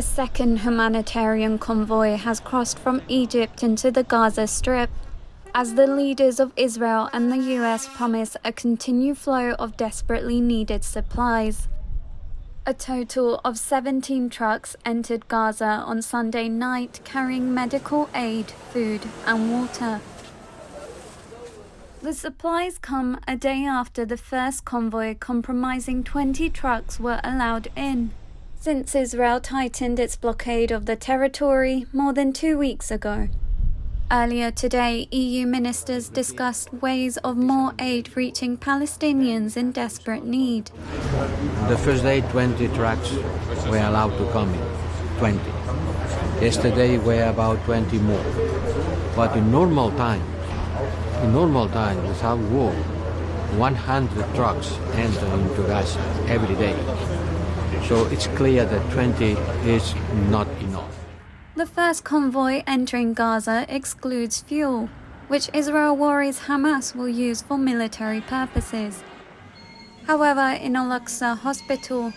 A second humanitarian convoy has crossed from Egypt into the Gaza Strip, as the leaders of Israel and the US promise a continued flow of desperately needed supplies. A total of 17 trucks entered Gaza on Sunday night carrying medical aid, food and water. The supplies come a day after the first convoy comprising 20 trucks were allowed in, since Israel tightened its blockade of the territory more than 2 weeks ago. Earlier today, EU ministers discussed ways of more aid reaching Palestinians in desperate need. The first day, 20 trucks were allowed to come in. 20. Yesterday, were about 20 more. But in normal times, without war, 100 trucks enter into Gaza every day. So it's clear that 20 is not enough. The first convoy entering Gaza excludes fuel, which Israel worries Hamas will use for military purposes. However, in Al-Aqsa hospital,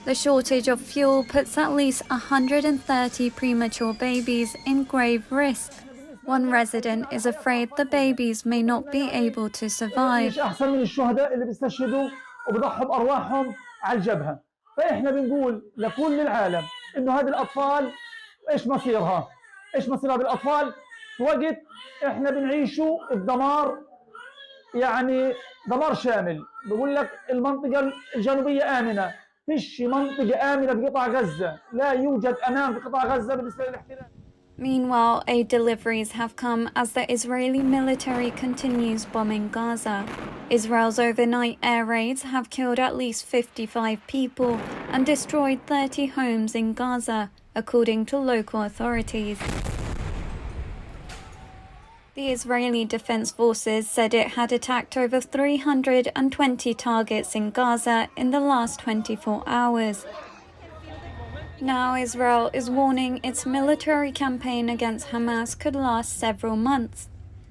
the shortage of fuel puts at least 130 premature babies in grave risk. One resident is afraid the babies may not be able to survive. فإحنا بنقول لكل العالم إنه هذه الأطفال إيش مصيرها بالأطفال في وقت إحنا بنعيشه الدمار، يعني دمار شامل. بقول لك المنطقة الجنوبية آمنة، فيش منطقة آمنة بقطاع غزة، لا يوجد أمان بقطاع غزة بالنسبة للاحتلال. Meanwhile, aid deliveries have come as the Israeli military continues bombing Gaza. Israel's overnight air raids have killed at least 55 people and destroyed 30 homes in Gaza, according to local authorities. The Israeli Defense Forces said it had attacked over 320 targets in Gaza in the last 24 hours. Now Israel is warning its military campaign against Hamas could last several months,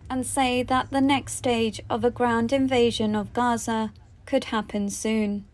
and say that the next stage of a ground invasion of Gaza could happen soon.